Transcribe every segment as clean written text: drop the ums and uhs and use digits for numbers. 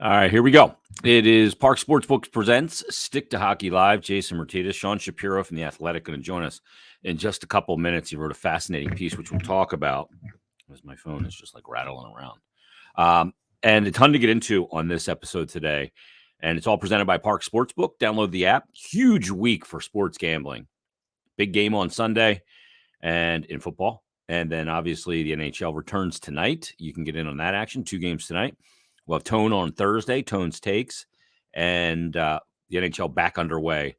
All right, here we go. It is Parx Sportsbook presents Stick to Hockey Live. Jason Myrtetus, Sean Shapiro from The Athletic going to join us in just a couple of minutes. He wrote a fascinating piece, which we'll talk about, as my phone is just like rattling around. And a ton to get into on this episode today. And it's all presented by Parx Sportsbook. Download the app. Huge week for sports gambling. Big game on Sunday and in football. And then obviously the NHL returns tonight. You can get in on that action. 2 games tonight. We'll have Tone on Thursday, Tone's Takes, and the NHL back underway,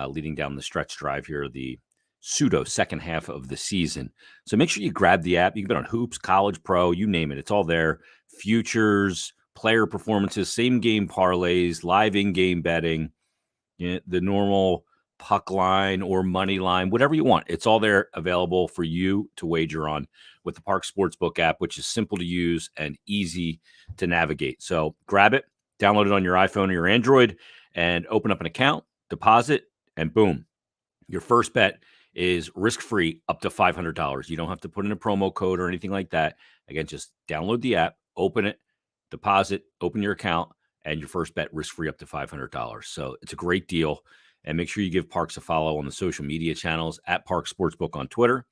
leading down the stretch drive here, the pseudo second half of the season. So make sure you grab the app. You can bet on hoops, college, pro, you name it. It's all there. Futures, player performances, same game parlays, live in-game betting, the normal puck line or money line, whatever you want. It's all there available for you to wager on with the Parx Sportsbook app, which is simple to use and easy to navigate. So grab it, download it on your iPhone or your Android, and open up an account, deposit, and boom, your first bet is risk-free up to $500. You don't have to put in a promo code or anything like that. Again, just download the app, open it, deposit, open your account, and your first bet risk-free up to $500. So it's a great deal. And make sure you give Parx a follow on the social media channels at Parx Sportsbook on Twitter,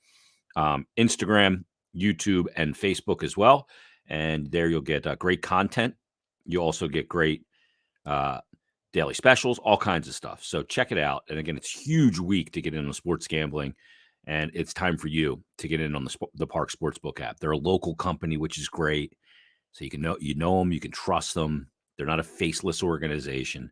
Instagram, YouTube, and Facebook as well. And there you'll get great content. You'll also get great daily specials, all kinds of stuff. So check it out. And again, it's a huge week to get into sports gambling. And it's time for you to get in on the Parx Sportsbook app. They're a local company, which is great. So you know them, you can trust them. They're not a faceless organization.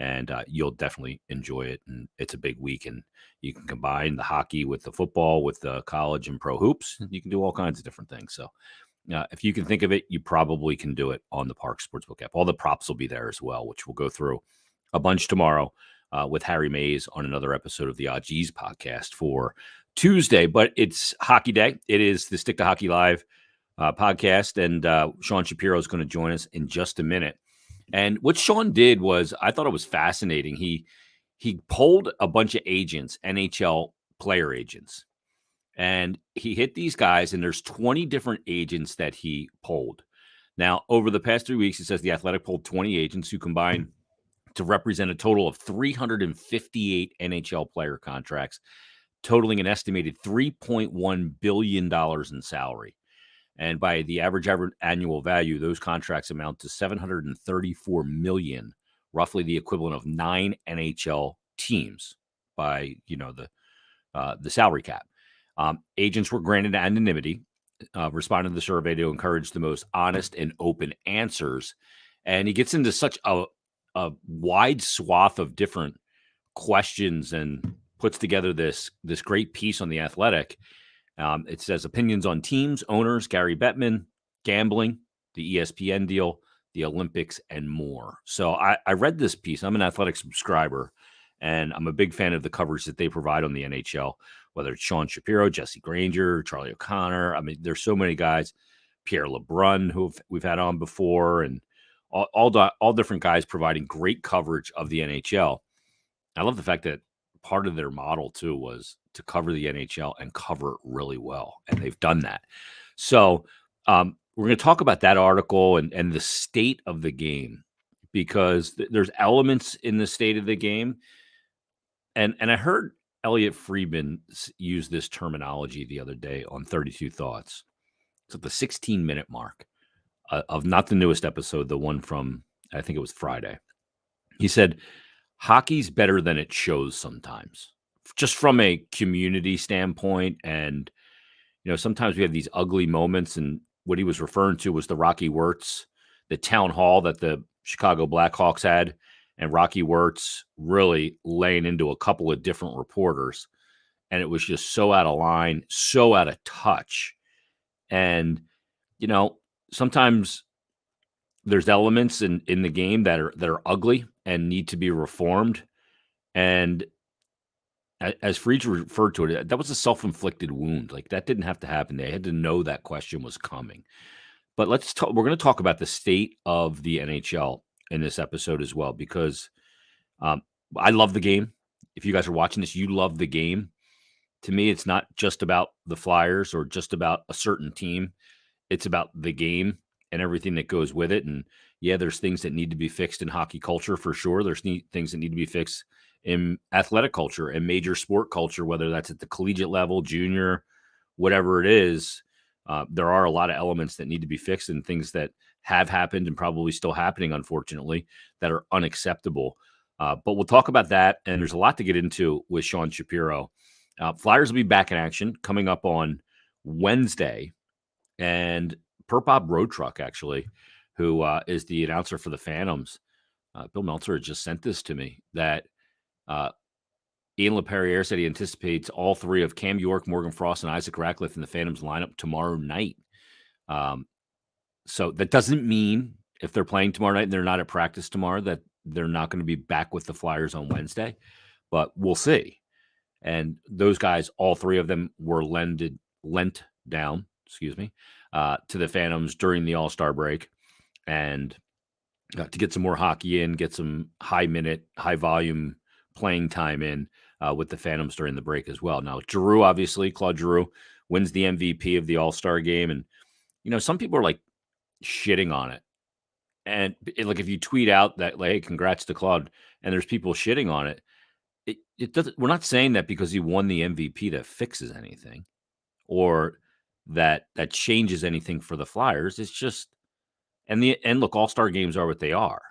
And you'll definitely enjoy it. And it's a big week. And you can combine the hockey with the football, with the college and pro hoops. You can do all kinds of different things. So if you can think of it, you probably can do it on the Parx Sportsbook app. All the props will be there as well, which we'll go through a bunch tomorrow with Harry Mays on another episode of the OGs podcast for Tuesday. But it's hockey day. It is the Stick to Hockey Live podcast. And Sean Shapiro is going to join us in just a minute. And what Sean did was, I thought it was fascinating. He polled a bunch of agents, NHL player agents, and he hit these guys, and there's 20 different agents that he polled. Now, over the past 3 weeks, it says the Athletic polled 20 agents who combined to represent a total of 358 NHL player contracts, totaling an estimated $3.1 billion in salary. And by the average annual value, those contracts amount to $734 million, roughly the equivalent of 9 NHL teams by the salary cap. Agents were granted anonymity, responding to the survey to encourage the most honest and open answers. And he gets into such a wide swath of different questions and puts together this great piece on The Athletic. It says opinions on teams, owners, Gary Bettman, gambling, the ESPN deal, the Olympics, and more. So I read this piece. I'm an Athletic subscriber, and I'm a big fan of the coverage that they provide on the NHL, whether it's Sean Shapiro, Jesse Granger, Charlie O'Connor. I mean, there's so many guys, Pierre LeBrun, who we've had on before, and all different guys providing great coverage of the NHL. I love the fact that part of their model, too, was to cover the NHL and cover it really well. And they've done that. So we're going to talk about that article and the state of the game, because there's elements in the state of the game. And I heard Elliot Friedman use this terminology the other day on 32 Thoughts. It's at the 16-minute mark of not the newest episode, the one from, I think it was Friday. He said, hockey's better than it shows sometimes, just from a community standpoint. And, sometimes we have these ugly moments. And what he was referring to was the Rocky Wirtz, the town hall that the Chicago Blackhawks had, and Rocky Wirtz really laying into a couple of different reporters. And it was just so out of line, so out of touch. And, sometimes there's elements in the game that are ugly and need to be reformed. And as Friedge referred to it, that was a self-inflicted wound. Like, that didn't have to happen. They had to know that question was coming. But we're going to talk about the state of the NHL in this episode as well, because I love the game. If you guys are watching this, you love the game. To me, it's not just about the Flyers or just about a certain team. It's about the game and everything that goes with it. And yeah, there's things that need to be fixed in hockey culture for sure. There's things that need to be fixed in athletic culture and major sport culture, whether that's at the collegiate level, junior, whatever it is. There are a lot of elements that need to be fixed and things that have happened and probably still happening, unfortunately, that are unacceptable. But we'll talk about that. And there's a lot to get into with Sean Shapiro. Flyers will be back in action coming up on Wednesday. And Per Bob Road Truck, actually, who is the announcer for the Phantoms, Bill Meltzer had just sent this to me that Ian LePerriere said he anticipates all three of Cam York, Morgan Frost, and Isaac Ratcliffe in the Phantoms lineup tomorrow night. So that doesn't mean if they're playing tomorrow night and they're not at practice tomorrow that they're not going to be back with the Flyers on Wednesday, but we'll see. And those guys, all three of them were lent down, to the Phantoms during the All-Star break and to get some more hockey in, get some high-minute, high-volume playing time in with the Phantoms during the break as well. Now, Giroux, obviously, Claude Giroux wins the MVP of the All-Star game. And, some people are like shitting on it. And like, if you tweet out that, like, hey, congrats to Claude, and there's people shitting on it, it doesn't, we're not saying that because he won the MVP that fixes anything or that changes anything for the Flyers. It's just, and look, All-Star games are what they are.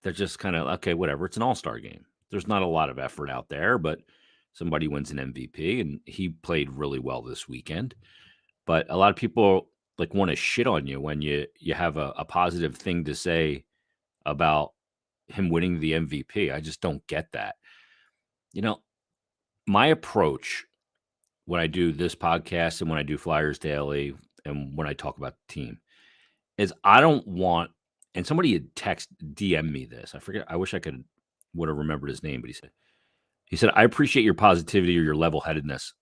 They're just kind of, okay, whatever. It's an All-Star game. There's not a lot of effort out there, but somebody wins an MVP, and he played really well this weekend. But a lot of people like want to shit on you when you have a positive thing to say about him winning the MVP. I just don't get that. My approach when I do this podcast and when I do Flyers Daily and when I talk about the team is I don't want, and somebody had DM me this. I forget. I wish I would have remembered his name, but he said, I appreciate your positivity or your level-headedness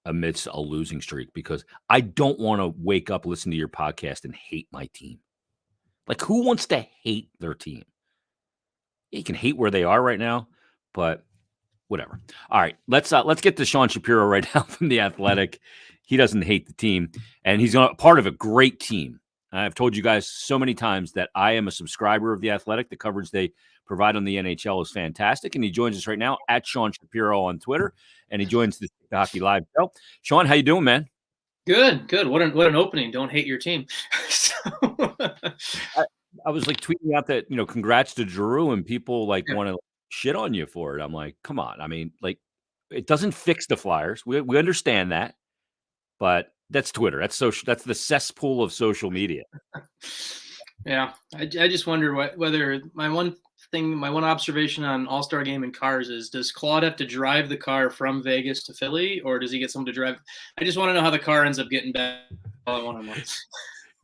amidst a losing streak because I don't want to wake up, listen to your podcast and hate my team. Like, who wants to hate their team? You can hate where they are right now, but whatever. All right, let's get to Sean Shapiro right now from The Athletic. He doesn't hate the team, and he's part of a great team. I've told you guys so many times that I am a subscriber of The Athletic. The coverage they provide on the NHL is fantastic, and he joins us right now at Sean Shapiro on Twitter, and he joins the Hockey Live show. Sean, how you doing, man? Good. What an opening. Don't hate your team. I was like tweeting out that, congrats to Giroux, and people want to shit on you for it. I'm like, come on. I mean, like, it doesn't fix the Flyers. We understand that, but that's Twitter. That's that's the cesspool of social media. Yeah. I just wonder whether my one observation on All-Star Game in cars is, does Claude have to drive the car from Vegas to Philly, or does he get someone to drive? I just want to know how the car ends up getting back. All I want to know.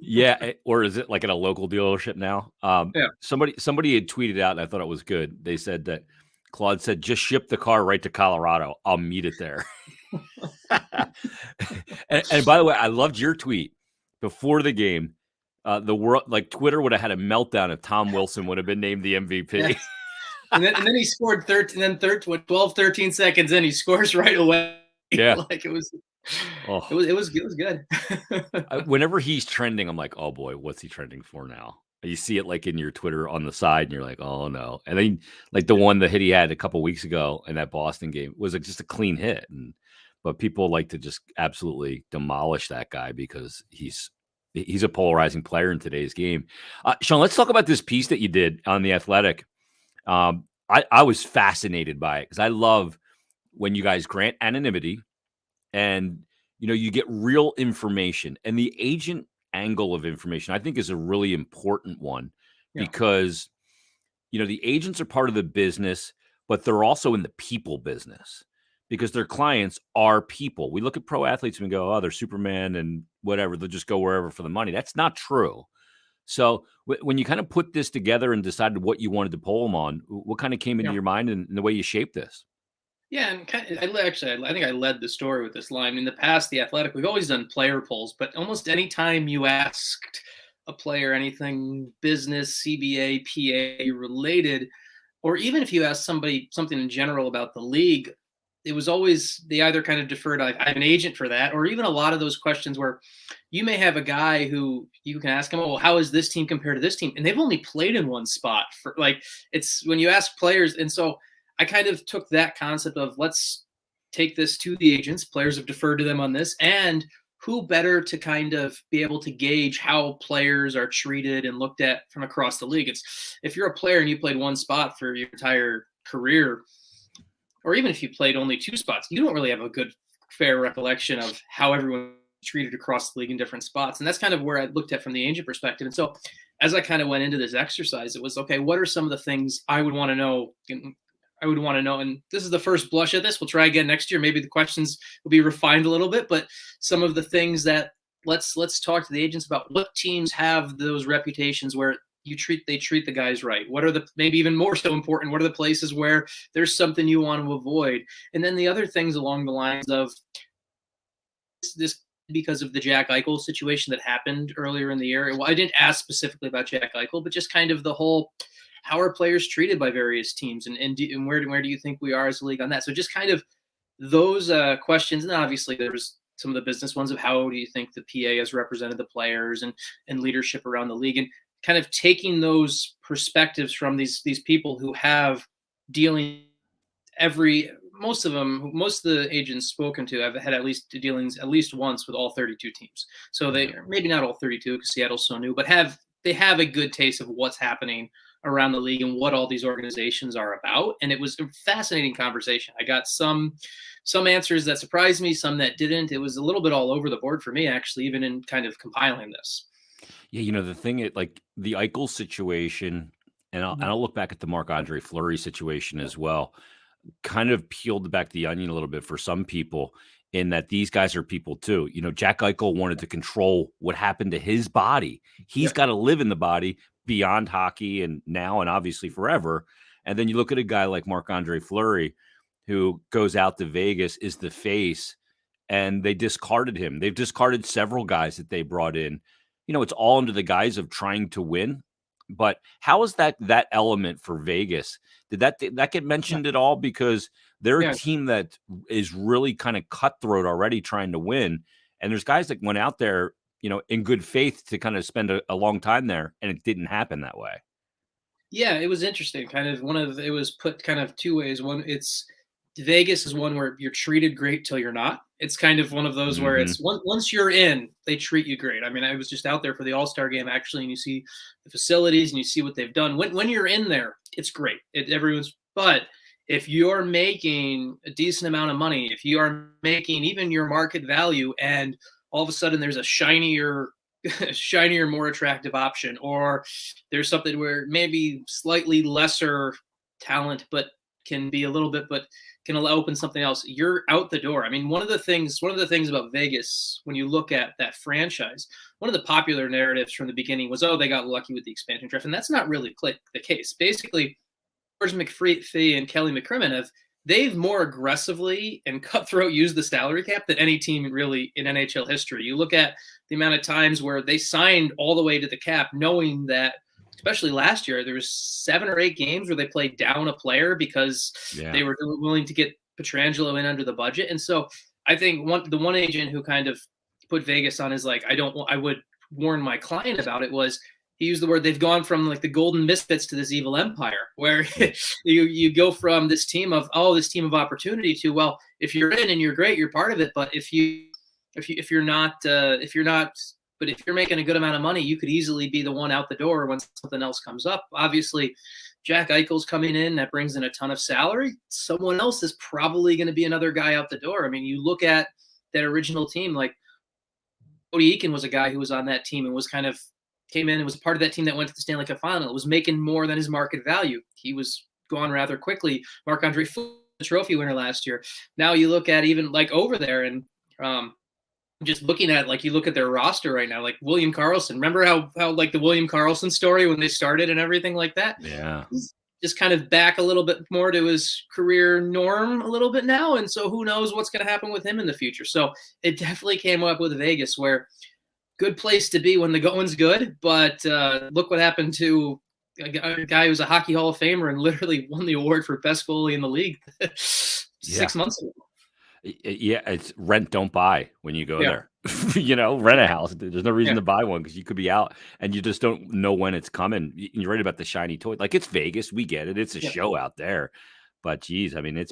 Yeah, or is it like at a local dealership now? Yeah. Somebody had tweeted out, and I thought it was good. They said that Claude said, just ship the car right to Colorado. I'll meet it there. and by the way, I loved your tweet before the game. The world, like Twitter, would have had a meltdown if Tom Wilson would have been named the MVP. Yeah. and then he scored 12, 13 seconds in, he scores right away. Yeah, like it was. Oh. It was good. Whenever he's trending, I'm like, oh boy, what's he trending for now? You see it like in your Twitter on the side, and you're like, oh no. And then like the hit he had a couple weeks ago in that Boston game was like just a clean hit, but people like to just absolutely demolish that guy because he's a polarizing player in today's game. Sean, let's talk about this piece that you did on The Athletic. I was fascinated by it because I love when you guys grant anonymity and, you get real information, and the agent angle of information, I think, is a really important one because, the agents are part of the business, but they're also in the people business because their clients are people. We look at pro athletes and we go, oh, they're Superman and whatever. They'll just go wherever for the money. That's not true. So when you kind of put this together and decided what you wanted to poll them on, what kind of came into your mind and the way you shaped this? Yeah, and I think I led the story with this line. In the past, The Athletic, we've always done player polls, but almost any time you asked a player anything business, CBA, PA related, or even if you asked somebody something in general about the league, it was always, they either kind of deferred, I have an agent for that, or even a lot of those questions where you may have a guy who you can ask him, oh, well, how is this team compared to this team? And they've only played in one spot for like, it's when you ask players. And so I kind of took that concept of let's take this to the agents. Players have deferred to them on this, and who better to kind of be able to gauge how players are treated and looked at from across the league. It's, if you're a player and you played one spot for your entire career, or even if you played only two spots, you don't really have a good, fair recollection of how everyone treated across the league in different spots. And that's kind of where I looked at from the agent perspective. And so as I kind of went into this exercise, it was, okay, what are some of the things I would want to know? And this is the first blush at this. We'll try again next year. Maybe the questions will be refined a little bit, but some of the things that let's talk to the agents about. What teams have those reputations where they treat the guys right? What are the, maybe even more so important, what are the places where there's something you want to avoid? And then the other things along the lines of this, because of the Jack Eichel situation that happened earlier in the year. Well, I didn't ask specifically about Jack Eichel, but just kind of the whole, how are players treated by various teams, and where do you think we are as a league on that? So just kind of those questions. And obviously there was some of the business ones of how do you think the PA has represented the players and leadership around the league, and kind of taking those perspectives from these people who have dealing most of the agents spoken to have had at least dealings at least once with all 32 teams. So they, maybe not all 32 because Seattle's so new, but they have a good taste of what's happening around the league and what all these organizations are about. And it was a fascinating conversation. I got some answers that surprised me, some that didn't. It was a little bit all over the board for me, actually, even in kind of compiling this. Yeah, the thing is, like the Eichel situation, and I'll look back at the Marc-Andre Fleury situation as well, kind of peeled back the onion a little bit for some people, in that these guys are people too. Jack Eichel wanted to control what happened to his body. He's got to live in the body beyond hockey and now and obviously forever. And then you look at a guy like Marc-Andre Fleury, who goes out to Vegas, is the face, and they discarded him. They've discarded several guys that they brought in. It's all under the guise of trying to win. But how is that element for Vegas? Did that get mentioned at all? Because they're a team that is really kind of cutthroat already trying to win. And there's guys that went out there, in good faith to kind of spend a long time there, and it didn't happen that way. Yeah, it was interesting. It was put kind of two ways. One, it's Vegas is one where you're treated great till you're not. It's kind of one of those where it's once you're in, they treat you great. I mean, I was just out there for the All-Star game actually, and you see the facilities and you see what they've done. When you're in there, it's great. But if you're making a decent amount of money, if you are making even your market value, and all of a sudden there's a shinier, more attractive option, or there's something where maybe slightly lesser talent, but can be a little bit, but can open something else, you're out the door. I mean, one of the things about Vegas, when you look at that franchise, one of the popular narratives from the beginning was, oh, they got lucky with the expansion draft. And that's not really the case. Basically, George McPhee and Kelly McCrimmon they've more aggressively and cutthroat used the salary cap than any team really in NHL history. You look at the amount of times where they signed all the way to the cap, knowing that, especially last year, there was 7 or 8 games where they played down a player because they were willing to get Pietrangelo in under the budget. And so I think the one agent who kind of put Vegas on is like, I would warn my client about it, was he used the word, they've gone from like the golden misfits to this evil empire, where you go from this team of opportunity to, well, if you're in and you're great, you're part of it. But if you're making a good amount of money, you could easily be the one out the door when something else comes up. Obviously, Jack Eichel's coming in, that brings in a ton of salary. Someone else is probably going to be another guy out the door. I mean, you look at that original team, like Cody Eakin was a guy who was on that team and came in and was part of that team that went to the Stanley Cup final. It was making more than his market value. He was gone rather quickly. Marc-Andre Fleury, the trophy winner last year. Now you look at even like over there, and just looking at, like, you look at their roster right now, like William Karlsson. Remember how like the William Karlsson story when they started and everything like that? Yeah. He's just kind of back a little bit more to his career norm a little bit now. And so who knows what's going to happen with him in the future. So it definitely came up with Vegas, where good place to be when the going's good. But look what happened to a guy who's a Hockey Hall of Famer and literally won the award for best goalie in the league 6 months ago. Yeah, it's rent, don't buy when you go Yeah. there. Rent a house. There's no reason Yeah. to buy one because you could be out and you just don't know when it's coming. You're right about the shiny toy. Like, it's Vegas. We get it. It's a Yeah. show out there. But geez, I mean,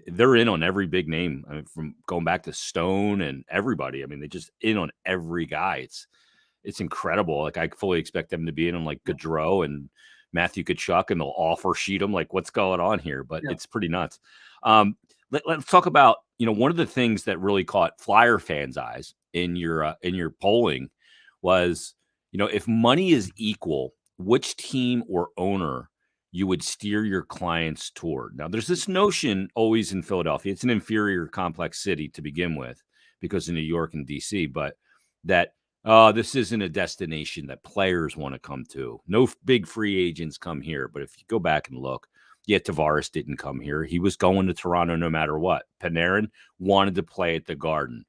they're in on every big name. I mean, from going back to Stone and everybody. I mean, they just in on every guy. It's incredible. Like, I fully expect them to be in on like Gaudreau and Matthew Tkachuk, and they'll offer sheet them. Like, what's going on here? But Yeah. it's pretty nuts. Let's talk about, one of the things that really caught Flyer fans' eyes in your polling was, if money is equal, which team or owner you would steer your clients toward. Now, there's this notion always in Philadelphia. It's an inferior complex city to begin with because of New York and DC, but that this isn't a destination that players want to come to. No big free agents come here. But if you go back and look, Tavares didn't come here. He was going to Toronto no matter what. Panarin wanted to play at the Garden.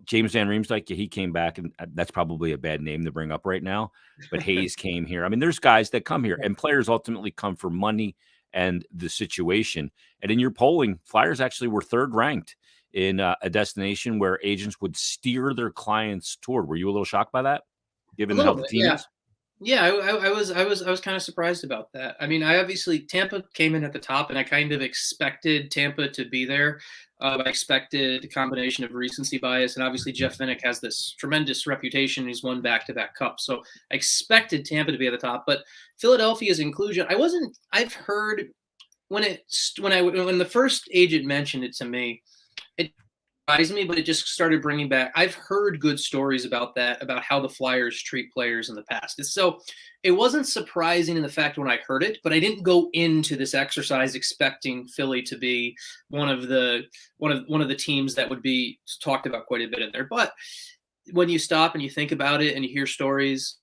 James Van Riemsdyk, he came back, and that's probably a bad name to bring up right now. But Hayes came here. I mean, there's guys that come here, and players ultimately come for money and the situation. And in your polling, Flyers actually were third ranked in a destination where agents would steer their clients toward. Were you a little shocked by that, given how the team is? Yeah, I was kind of surprised about that. I mean, Tampa came in at the top, and I kind of expected Tampa to be there. I expected a combination of recency bias, and obviously Jeff Vinik has this tremendous reputation. He's won back-to-back cups, so I expected Tampa to be at the top. But Philadelphia's inclusion, I've heard when the first agent mentioned it to me, it surprised me, but it just started bringing back. I've heard good stories about that, about how the Flyers treat players in the past. So it wasn't surprising in the fact when I heard it, but I didn't go into this exercise expecting Philly to be one of the teams that would be talked about quite a bit in there. But when you stop and you think about it and you hear stories,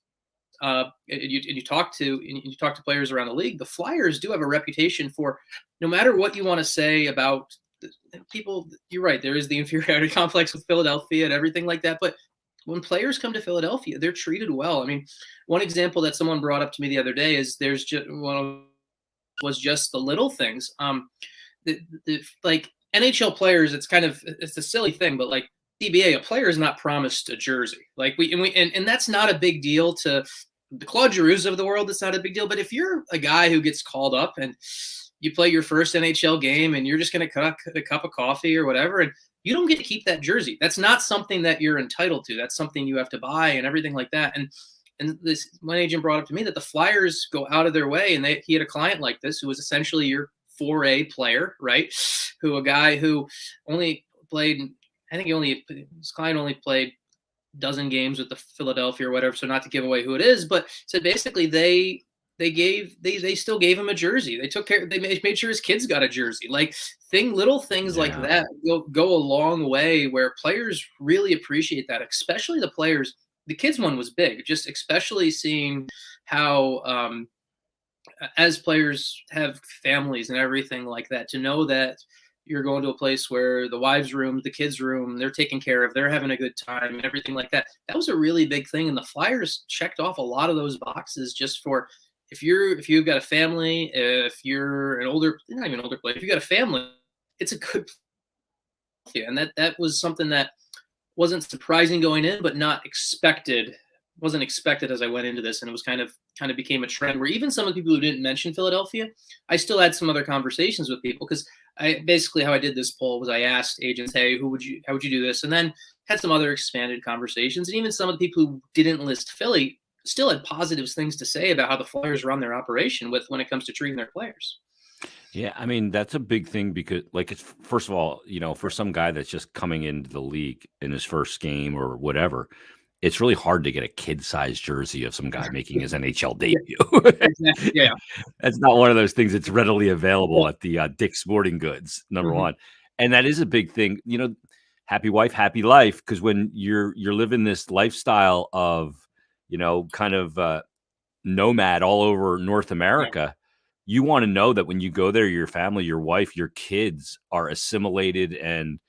and you talk to players around the league, the Flyers do have a reputation for, no matter what you want to say about people, you're right, there is the inferiority complex with Philadelphia and everything like that, but when players come to Philadelphia, they're treated well. I mean, one example that someone brought up to me the other day is was just the little things. Like NHL players, it's a silly thing, but like CBA, a player is not promised a jersey. Like and that's not a big deal to the Claude Giroux's of the world. It's not a big deal. But if you're a guy who gets called up and you play your first NHL game and you're just going to cut a cup of coffee or whatever, and you don't get to keep that jersey. That's not something that you're entitled to. That's something you have to buy and everything like that. And this one agent brought up to me that the Flyers go out of their way, and he had a client like this who was essentially your 4A player, right? A guy who only played, his client only played a dozen games with the Philadelphia or whatever. So not to give away who it is, but so basically they still gave him a jersey. They took care. They made sure his kids got a jersey. Like little things like that go a long way, where players really appreciate that. Especially the players. The kids one was big, just especially seeing how as players have families and everything like that, to know that you're going to a place where the wives' room, the kids' room, they're taken care of, they're having a good time and everything like that. That was a really big thing, and the Flyers checked off a lot of those boxes just for. If you've got a family, if you're not even older player, if you got a family, it's a good play. And that was something that wasn't surprising going in, but not expected. Wasn't expected as I went into this, and it was kind of became a trend where even some of the people who didn't mention Philadelphia, I still had some other conversations with people, because I basically, how I did this poll was I asked agents, hey, how would you do this? And then had some other expanded conversations, and even some of the people who didn't list Philly still had positive things to say about how the Flyers run their operation when it comes to treating their players. Yeah, I mean, that's a big thing because, like, it's, first of all, for some guy that's just coming into the league in his first game or whatever, it's really hard to get a kid-sized jersey of some guy making his NHL debut. Exactly. Yeah. That's not one of those things that's readily available at the Dick's Sporting Goods, number one. And that is a big thing, happy wife, happy life, because when you're living this lifestyle of, kind of nomad all over North America, you want to know that when you go there, your family, your wife, your kids are assimilated and,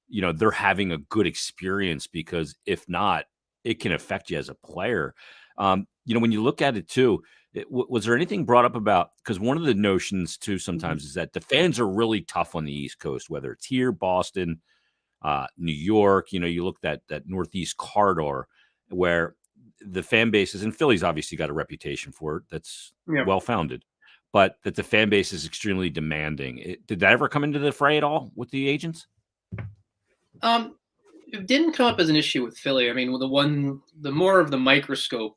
they're having a good experience, because if not, it can affect you as a player. when you look at it too, was there anything brought up about, because one of the notions too sometimes is that the fans are really tough on the East Coast, whether it's here, Boston, New York, you look at that Northeast corridor where the fan bases, and Philly's obviously got a reputation for it that's well-founded, but that the fan base is extremely demanding. Did that ever come into the fray at all with the agents? It didn't come up as an issue with Philly. I mean, the more of the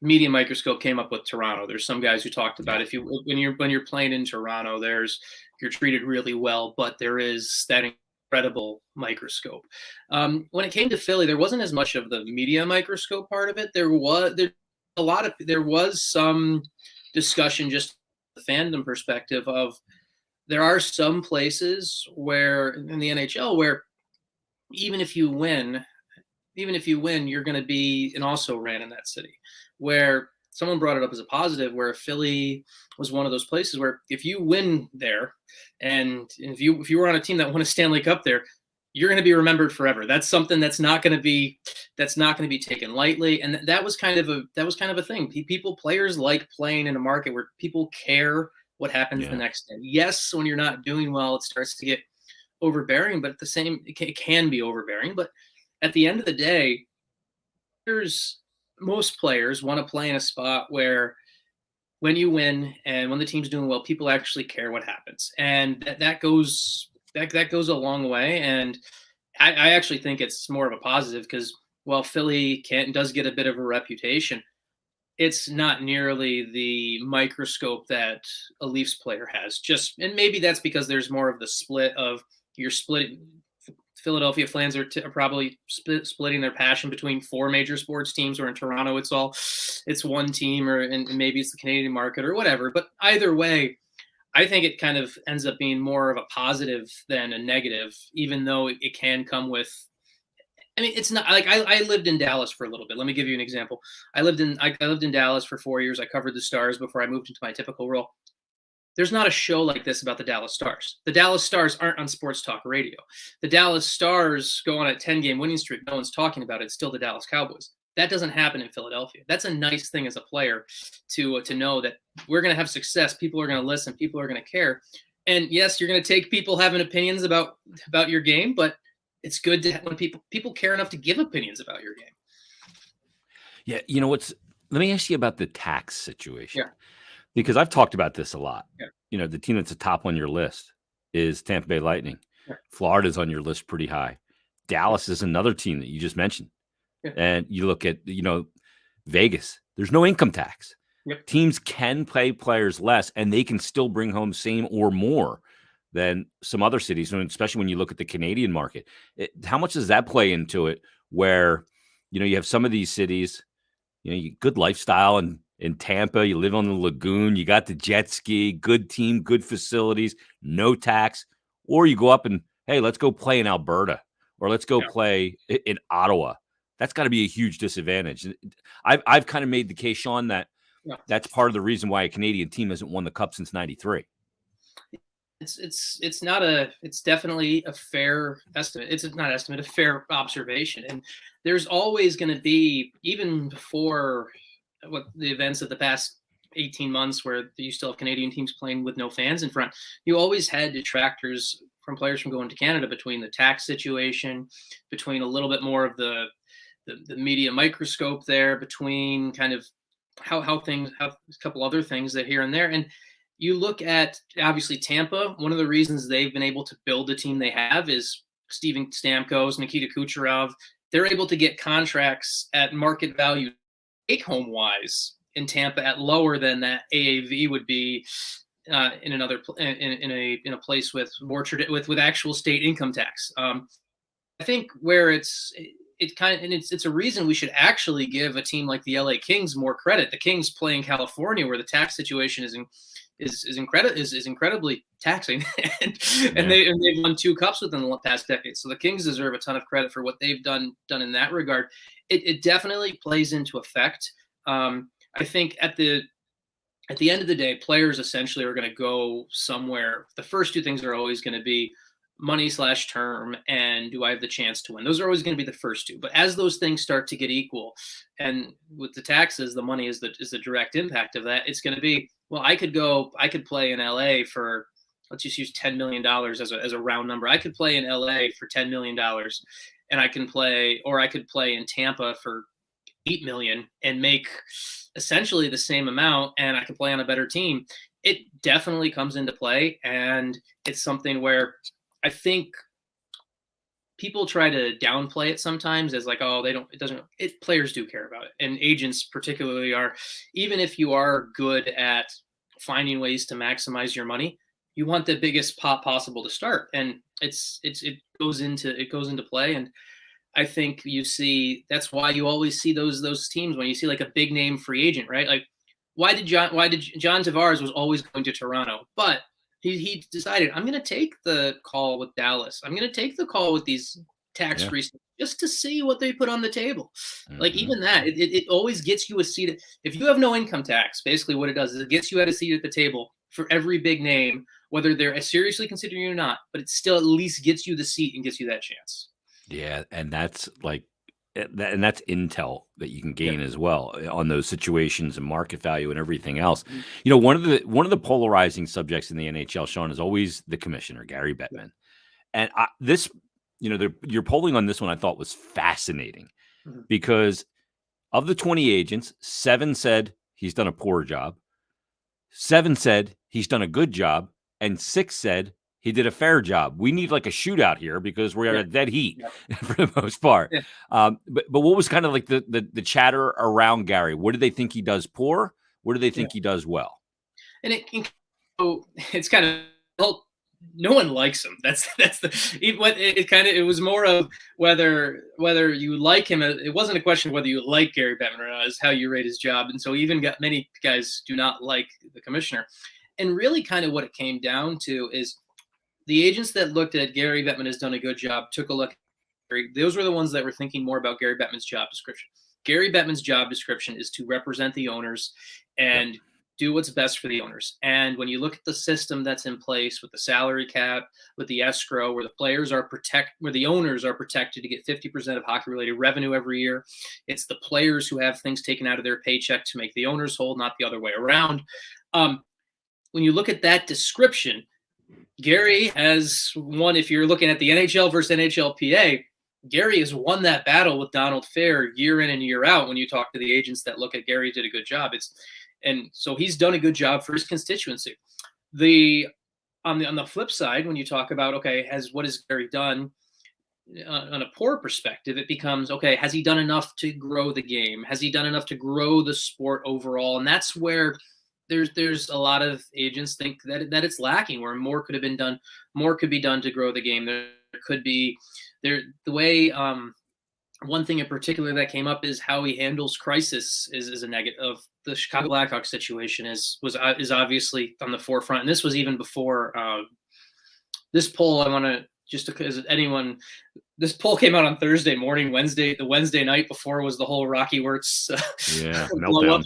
media microscope came up with Toronto. There's some guys who talked about when you're playing in Toronto, you're treated really well, but there is that incredible microscope. When it came to Philly, there wasn't as much of the media microscope part of it. There was some discussion just the fandom perspective of there are some places where in the NHL where even if you win, you're going to be an also ran in that city, where someone brought it up as a positive, where Philly was one of those places where if you win there, and if you were on a team that won a Stanley Cup there, you're going to be remembered forever. That's something that's not going to be taken lightly. And that was kind of a thing. Players like playing in a market where people care what happens the next day. Yes, when you're not doing well, it starts to get overbearing, but it can be overbearing. But at the end of the day, most players want to play in a spot where when you win and when the team's doing well, people actually care what happens. And that goes a long way. And I actually think it's more of a positive because while Philly does get a bit of a reputation, it's not nearly the microscope that a Leafs player has. And maybe that's because there's more of the split of you're splitting. Philadelphia fans are probably splitting their passion between 4 major sports teams, or in Toronto it's one team, and maybe it's the Canadian market or whatever. But either way, I think it kind of ends up being more of a positive than a negative, even though it can come with. I mean, it's not like I lived in Dallas for a little bit. Let me give you an example. I lived in Dallas for 4 years. I covered the Stars before I moved into my typical role. There's not a show like this about the Dallas Stars. The Dallas Stars aren't on sports talk radio. The Dallas Stars go on a 10-game winning streak. No one's talking about it. It's still the Dallas Cowboys. That doesn't happen in Philadelphia. That's a nice thing as a player to know that we're going to have success. People are going to listen. People are going to care. And yes, you're going to take people having opinions about your game, but it's good to when people care enough to give opinions about your game. Yeah, let me ask you about the tax situation. Yeah. Because I've talked about this a lot. Yeah. The team that's top on your list is Tampa Bay Lightning. Yeah. Florida's on your list pretty high. Dallas is another team that you just mentioned. Yeah. And you look at, Vegas, there's no income tax. Yep. Teams can pay players less and they can still bring home same or more than some other cities, and especially when you look at the Canadian market. How much does that play into it where, you have some of these cities, good lifestyle and in Tampa, you live on the lagoon, you got the jet ski, good team, good facilities, no tax. Or you go up and, hey, let's go play in Alberta or let's go play in Ottawa. That's got to be a huge disadvantage. I've kind of made the case, Sean, that that's part of the reason why a Canadian team hasn't won the Cup since '93. It's definitely a fair estimate. It's not estimate, a fair observation. And there's always going to be, even before what the events of the past 18 months where you still have Canadian teams playing with no fans in front, you always had detractors from players from going to Canada between the tax situation, between a little bit more of the media microscope there, between kind of how things have a couple other things that here and there. And you look at obviously Tampa, one of the reasons they've been able to build the team they have is Steven Stamkos, Nikita Kucherov. They're able to get contracts at market value take-home wise in Tampa at lower than that AAV would be in another in a place with more with actual state income tax. I think where it's a reason we should actually give a team like the LA Kings more credit. The Kings play in California where the tax situation is incredibly taxing, and they've won 2 cups within the past decade. So the Kings deserve a ton of credit for what they've done in that regard. It definitely plays into effect. I think at the end of the day, players essentially are going to go somewhere. The first 2 things are always going to be money/term, and do I have the chance to win? Those are always going to be the first two. But as those things start to get equal, and with the taxes, the money is the direct impact of that. It's going to be, well, I could play in LA for, let's just use $10 million as a round number. I could play in LA for $10 million, and I could play in Tampa for 8 million and make essentially the same amount, and I can play on a better team. It definitely comes into play, and it's something where I think people try to downplay it sometimes as like, oh, players do care about it. And agents particularly are, even if you are good at finding ways to maximize your money, you want the biggest pop possible to start. And it goes into play. And I think that's why you always see those teams when you see like a big name free agent, right? Like why did John Tavares was always going to Toronto, but he decided, I'm going to take the call with Dallas. I'm going to take the call with these tax-free stuff just to see what they put on the table. Mm-hmm. Like even that, it always gets you a seat. If you have no income tax, basically what it does is it gets you at a seat at the table for every big name, whether they're seriously considering you or not, but it still at least gets you the seat and gets you that chance. Yeah, and that's that's intel that you can gain as well on those situations and market value and everything else. Mm-hmm. You know, one of the polarizing subjects in the NHL, Sean, is always the commissioner, Gary Bettman. And your polling on this one I thought was fascinating because of the 20 agents, 7 said he's done a poor job, 7 said he's done a good job, and 6 said he did a fair job. We need like a shootout here because we're at a dead heat for the most part. Yeah. But what was kind of like the chatter around Gary? What do they think he does poor? What do they think he does well? And it's kind of, well, no one likes him. It was more of whether you like him. It wasn't a question of whether you like Gary Bettman or not. It's how you rate his job. And so many guys do not like the commissioner. And really kind of what it came down to is the agents that looked at Gary Bettman has done a good job, took a look at Gary. Those were the ones that were thinking more about Gary Bettman's job description. Gary Bettman's job description is to represent the owners and do what's best for the owners. And when you look at the system that's in place with the salary cap, with the escrow, where the owners are protected to get 50% of hockey-related revenue every year, it's the players who have things taken out of their paycheck to make the owners whole, not the other way around. When you look at that description, Gary has won. If you're looking at the NHL versus NHLPA, Gary has won that battle with Donald Fair year in and year out. When you talk to the agents that look at Gary did a good job, and so he's done a good job for his constituency. On the flip side, when you talk about what has Gary done on a poor perspective, it becomes has he done enough to grow the game? Has he done enough to grow the sport overall? And that's where there's a lot of agents think that it's lacking, where more could have been done, more could be done to grow the game. There could be the way one thing in particular that came up is how he handles crisis is a negative. Of the Chicago Blackhawks situation is obviously on the forefront, and this was even before this poll. I want to this poll came out on Thursday morning, the Wednesday night before was the whole Rocky Wirtz blow up.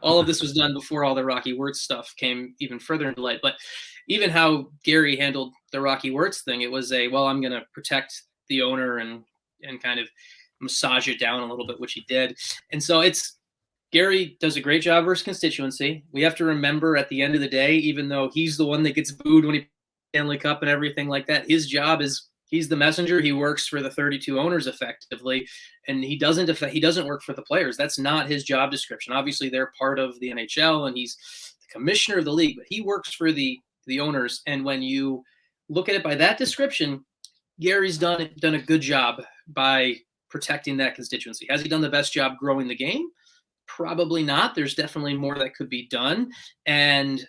All of this was done before all the Rocky Wirtz stuff came even further into light. But even how Gary handled the Rocky Wirtz thing, it was I'm going to protect the owner and kind of massage it down a little bit, which he did. And so Gary does a great job for his constituency. We have to remember at the end of the day, even though he's the one that gets booed when he Stanley Cup and everything like that, his job is he's the messenger. He works for the 32 owners effectively, and he doesn't work for the players. That's not his job description. Obviously, they're part of the NHL, and he's the commissioner of the league, but he works for the owners. And when you look at it by that description, Gary's done a good job by protecting that constituency. Has he done the best job growing the game? Probably not. There's definitely more that could be done, and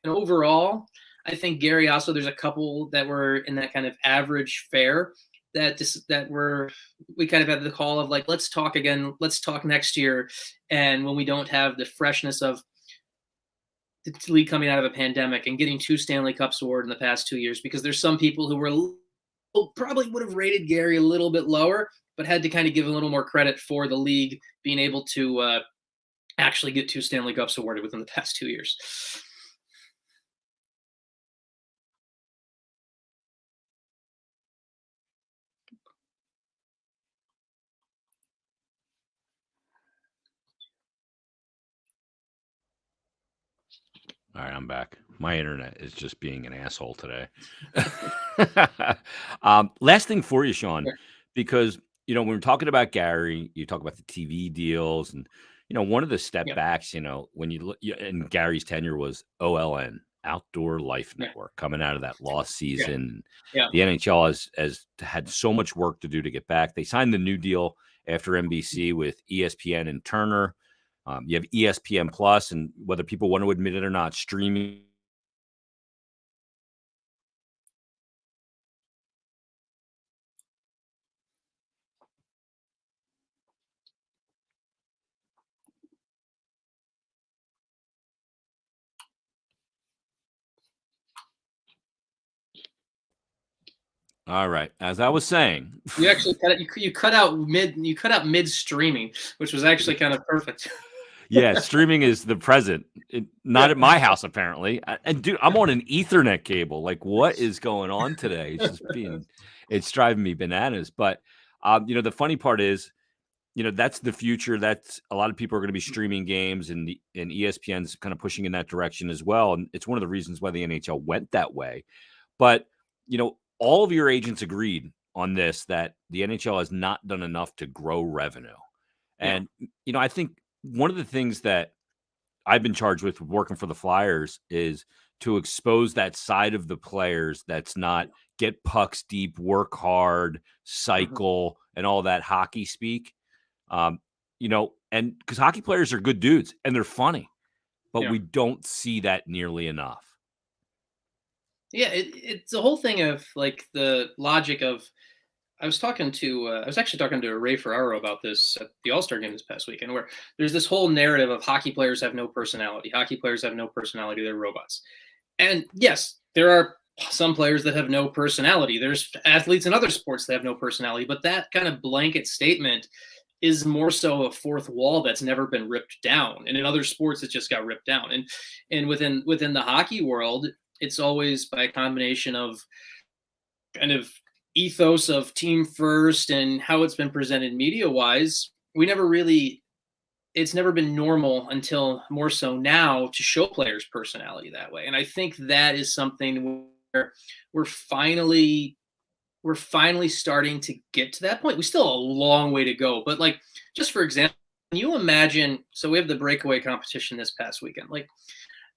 overall, I think Gary also, there's a couple that were in that kind of average fare we kind of had the call of let's talk again, let's talk next year. And when we don't have the freshness of the league coming out of a pandemic and getting 2 Stanley Cups award in the past 2 years, because there's some people who probably would have rated Gary a little bit lower, but had to kind of give a little more credit for the league being able to actually get 2 Stanley Cups awarded within the past 2 years. All right, I'm back. My internet is just being an asshole today. Last thing for you, Sean, Sure. because when we're talking about Gary, you talk about the TV deals, and one of the step Yeah. backs, when you look, and Gary's tenure was OLN, Outdoor Life Yeah. Network, coming out of that lost season. Yeah. The NHL has had so much work to do to get back. They signed the new deal after NBC with ESPN and Turner. You have ESPN Plus, and whether people want to admit it or not, streaming. All right, as I was saying, You actually cut out mid streaming, which was actually kind of perfect. yeah, streaming is the present. Not at my house, apparently. And dude, I'm on an Ethernet cable. Like, what is going on today? It's driving me bananas. But the funny part is, that's the future. That's a lot of people are going to be streaming games, and ESPN's kind of pushing in that direction as well. And it's one of the reasons why the NHL went that way. But all of your agents agreed on this, that the NHL has not done enough to grow revenue. And I think one of the things that I've been charged with working for the Flyers is to expose that side of the players that's not get pucks deep, work hard, cycle, and all that hockey speak. And because hockey players are good dudes and they're funny, but we don't see that nearly enough. Yeah, it's the whole thing of like the logic of. I was actually talking to Ray Ferraro about this at the All-Star game this past weekend, where there's this whole narrative of hockey players have no personality. Hockey players have no personality. They're robots. And yes, there are some players that have no personality. There's athletes in other sports that have no personality, but that kind of blanket statement is more so a fourth wall that's never been ripped down. And in other sports, it just got ripped down. And within the hockey world, it's always by a combination of kind of ethos of team first and how it's been presented media wise. It's never been normal until more so now to show players personality that way. And I think that is something where we're finally starting to get to that point. We still have a long way to go, but like, just for example, can you imagine, so we have the breakaway competition this past weekend,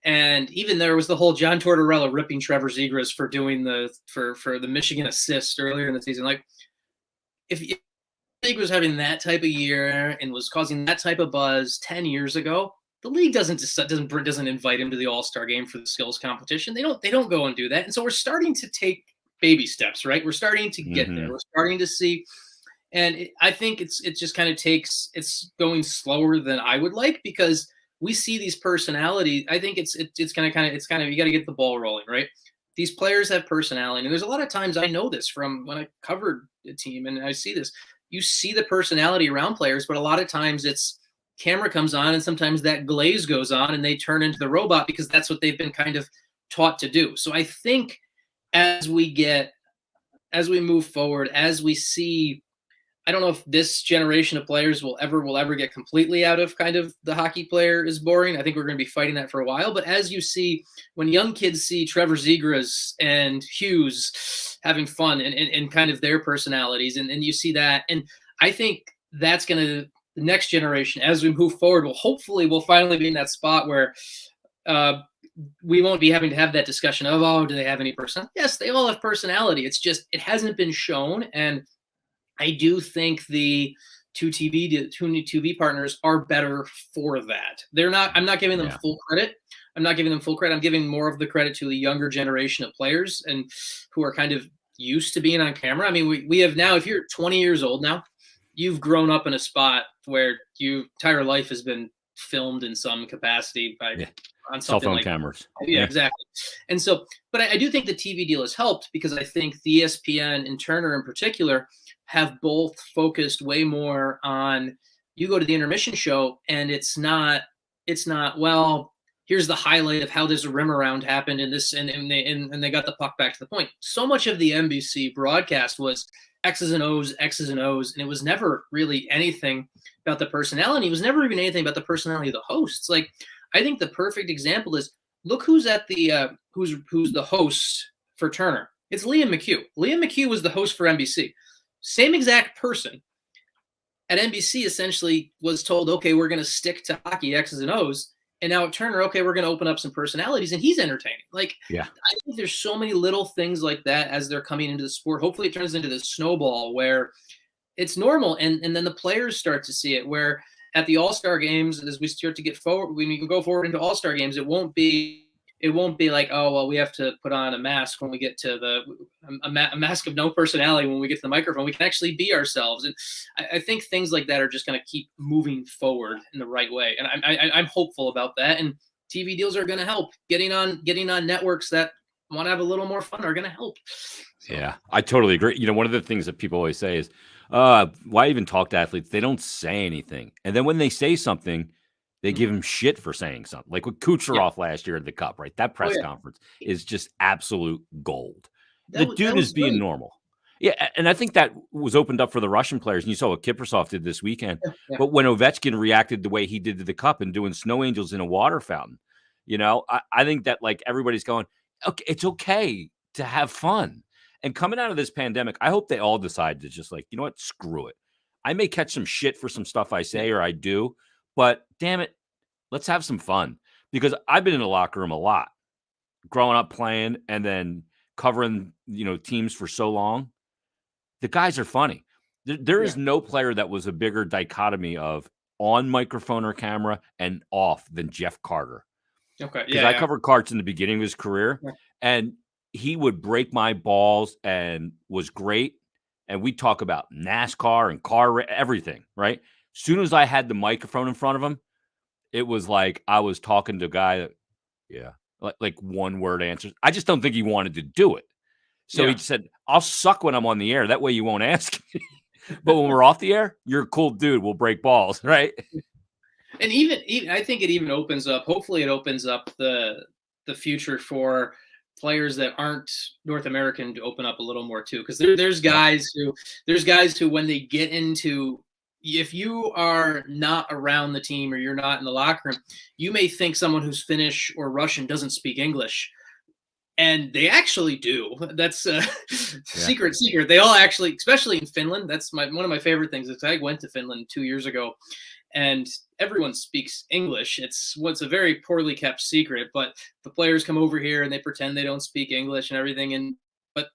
and even there was the whole John Tortorella ripping Trevor Zegras for doing for the Michigan assist earlier in the season. Like, if Zegras was having that type of year and was causing that type of buzz 10 years ago, the league doesn't invite him to the All-Star game for the skills competition. They don't go and do that. And so we're starting to take baby steps, right? We're starting to get there. We're starting to see, and I think it's going slower than I would like, because we see these personalities. I think it's kind of you got to get the ball rolling, right? These players have personality, and there's a lot of times I know this from when I covered a team, and I see this. You see the personality around players, but a lot of times it's camera comes on, and sometimes that glaze goes on, and they turn into the robot because that's what they've been kind of taught to do. So I think as we move forward, as we see. I don't know if this generation of players will ever get completely out of kind of the hockey player is boring. I think we're going to be fighting that for a while. But as you see, when young kids see Trevor Zegras and Hughes having fun and kind of their personalities, and you see that, and I think that's going to, the next generation, as we move forward, we'll finally be in that spot where we won't be having to have that discussion of, oh, do they have any personality? Yes, they all have personality. It's just, it hasn't been shown. And I do think the two new TV partners are better for that. I'm not giving them full credit. I'm giving more of the credit to the younger generation of players and who are kind of used to being on camera. I mean, we have now, if you're 20 years old now, you've grown up in a spot where your entire life has been filmed in some capacity on cell phone like cameras. Yeah, exactly. And so, but I do think the TV deal has helped, because I think the ESPN and Turner in particular have both focused way more on, you go to the intermission show and it's not, well, here's the highlight of how this rim around happened and this, and they got the puck back to the point. So much of the NBC broadcast was X's and O's, and it was never really anything about the personality. It was never even anything about the personality of the hosts. Like, I think the perfect example is look who's at the who's the host for Turner. It's Liam McHugh. Liam McHugh was the host for NBC. Same exact person at NBC essentially was told, okay, we're going to stick to hockey X's and O's. And now at Turner, okay, we're going to open up some personalities, and he's entertaining. Like, Yeah. I think there's so many little things like that as they're coming into the sport. Hopefully it turns into this snowball where it's normal. And then the players start to see it, where at the All-Star games, as we start to get forward, when we can go forward into All-Star games, it won't be like, oh, well, we have to put on a mask when we get to a mask of no personality when we get to the microphone. We can actually be ourselves. And I think things like that are just going to keep moving forward in the right way. And I'm hopeful about that. And TV deals are going to help. Getting on networks that want to have a little more fun are going to help. So. Yeah, I totally agree. You know, one of the things that people always say is, why even talk to athletes? They don't say anything. And then when they say something, they give him shit for saying something. Like with Kucherov last year at the Cup, right? That press conference is just absolute gold. The dude is being normal. Yeah, and I think that was opened up for the Russian players. And you saw what Kiprusoff did this weekend. Yeah. But when Ovechkin reacted the way he did to the Cup and doing snow angels in a water fountain, you know, I think that like everybody's going, okay, it's okay to have fun. And coming out of this pandemic, I hope they all decide to just like, you know what, screw it. I may catch some shit for some stuff I say or I do, but damn it, let's have some fun. Because I've been in the locker room a lot, growing up playing and then covering, you know, teams for so long. The guys are funny. There is no player that was a bigger dichotomy of on microphone or camera and off than Jeff Carter. Okay. Because I covered Carts in the beginning of his career, and he would break my balls and was great. And we talk about NASCAR and car, everything, right? As soon as I had the microphone in front of him, it was like I was talking to a guy that, like one word answers. I just don't think he wanted to do it. So he said, I'll suck when I'm on the air. That way you won't ask me. But when we're off the air, you're a cool dude. We'll break balls, right? And even I think it even opens up, hopefully it opens up the future for players that aren't North American to open up a little more too. Because there's guys who when they get into, if you are not around the team or you're not in the locker room, you may think someone who's Finnish or Russian doesn't speak English. And they actually do. That's a secret. They all actually, especially in Finland, that's one of my favorite things. I went to Finland 2 years ago, and everyone speaks English. It's a very poorly kept secret, but the players come over here and they pretend they don't speak English and everything. But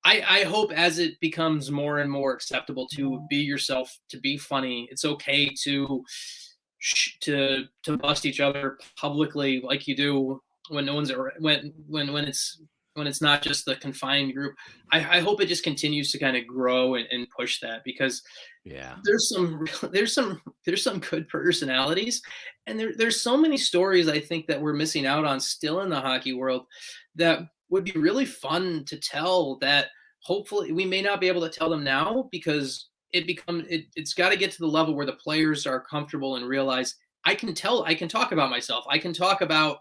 I hope as it becomes more and more acceptable to be yourself, to be funny, it's okay to bust each other publicly like you do when no one's when it's not just the confined group. I hope it just continues to kind of grow and push that, because there's some good personalities, and there's so many stories I think that we're missing out on still in the hockey world that would be really fun to tell, that hopefully we may not be able to tell them now, because it's got to get to the level where the players are comfortable and realize I can talk about myself. I can talk about,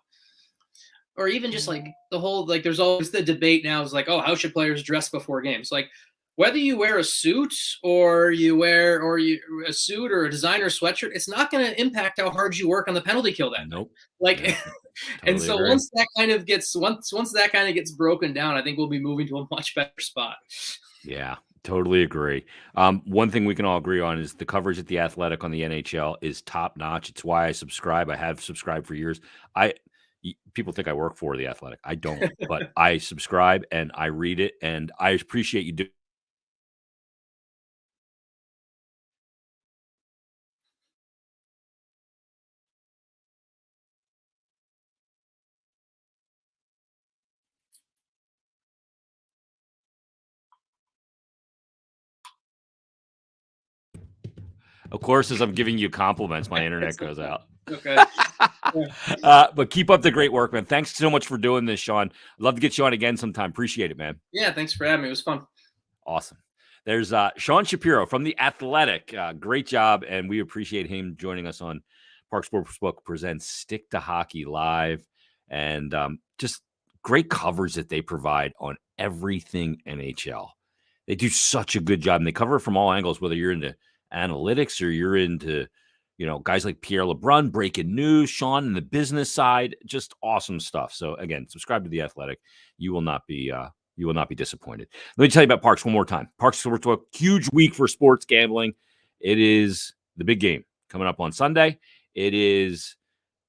or even just like the whole, like there's always the debate now is like, oh, how should players dress before games? Like whether you wear a suit or a suit or a designer sweatshirt, it's not going to impact how hard you work on the penalty kill that night. Like, totally and so agree. once that kind of gets broken down, I think we'll be moving to a much better spot. Yeah, totally agree. One thing we can all agree on is the coverage at The Athletic on the NHL is top notch. It's why I subscribe. I have subscribed for years. People think I work for The Athletic. I don't, but I subscribe and I read it, and I appreciate you doing. Of course, as I'm giving you compliments, my internet goes out. Okay. But keep up the great work, man. Thanks so much for doing this, Sean. I'd love to get you on again sometime. Appreciate it, man. Yeah, thanks for having me. It was fun. Awesome. There's Sean Shapiro from The Athletic. Great job, and we appreciate him joining us on Parx Sportsbook presents Stick to Hockey Live, and just great coverage that they provide on everything NHL. They do such a good job, and they cover it from all angles, whether you're into analytics or you're into guys like Pierre LeBrun, breaking news, Sean in the business side, just awesome stuff. So again, subscribe to The Athletic. You will not be disappointed. Let me tell you about Parx one more time. Parx Sportsbook, huge week for sports gambling. It is the big game coming up on Sunday. It is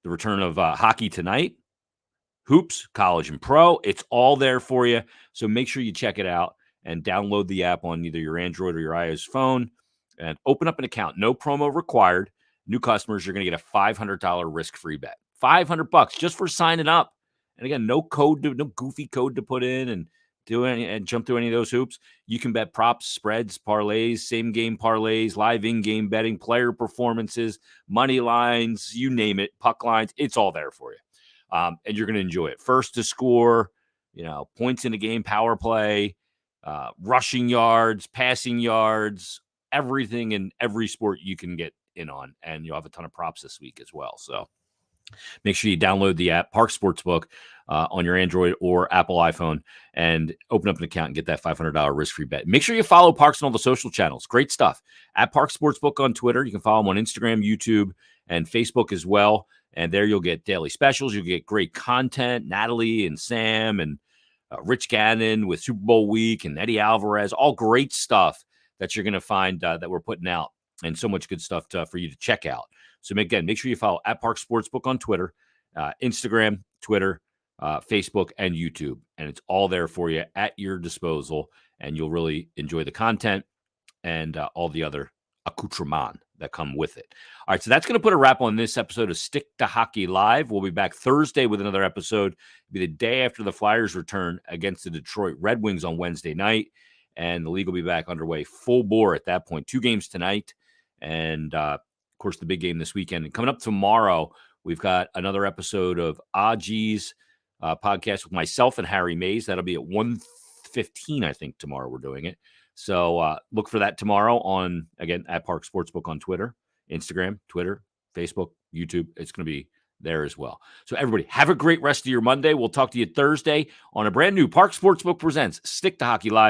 the return of hockey tonight, hoops, college and pro. It's all there for you. So make sure you check it out and download the app on either your Android or your iOS phone and open up an account. No promo required. New customers, you're going to get a $500 risk-free bet. $500 just for signing up. And again, no goofy code to put in and jump through any of those hoops. You can bet props, spreads, parlays, same game parlays, live in-game betting, player performances, money lines, you name it, puck lines. It's all there for you. And you're going to enjoy it. First to score, points in the game, power play, rushing yards, passing yards, everything in every sport you can get in on. And you'll have a ton of props this week as well. So make sure you download the app, Parx Sportsbook, on your Android or Apple iPhone, and open up an account and get that $500 risk-free bet. Make sure you follow Parx on all the social channels. Great stuff. At Parx Sportsbook on Twitter. You can follow him on Instagram, YouTube, and Facebook as well. And there you'll get daily specials. You'll get great content. Natalie and Sam and Rich Gannon with Super Bowl week and Eddie Alvarez. All great stuff that you're going to find that we're putting out. And so much good stuff for you to check out. So make sure you follow at Parx Sportsbook on Twitter, Instagram, Twitter, Facebook, and YouTube. And it's all there for you at your disposal. And you'll really enjoy the content and all the other accoutrements that come with it. All right, so that's going to put a wrap on this episode of Stick to Hockey Live. We'll be back Thursday with another episode. It'll be the day after the Flyers return against the Detroit Red Wings on Wednesday night. And the league will be back underway full bore at that point. 2 games tonight. And, of course, the big game this weekend. And coming up tomorrow, we've got another episode of Aji's podcast with myself and Harry Mays. That'll be at 1:15, I think, tomorrow we're doing it. So look for that tomorrow on, again, at Parx Sportsbook on Twitter, Instagram, Twitter, Facebook, YouTube. It's going to be there as well. So everybody, have a great rest of your Monday. We'll talk to you Thursday on a brand new Parx Sportsbook Presents Stick to Hockey Live.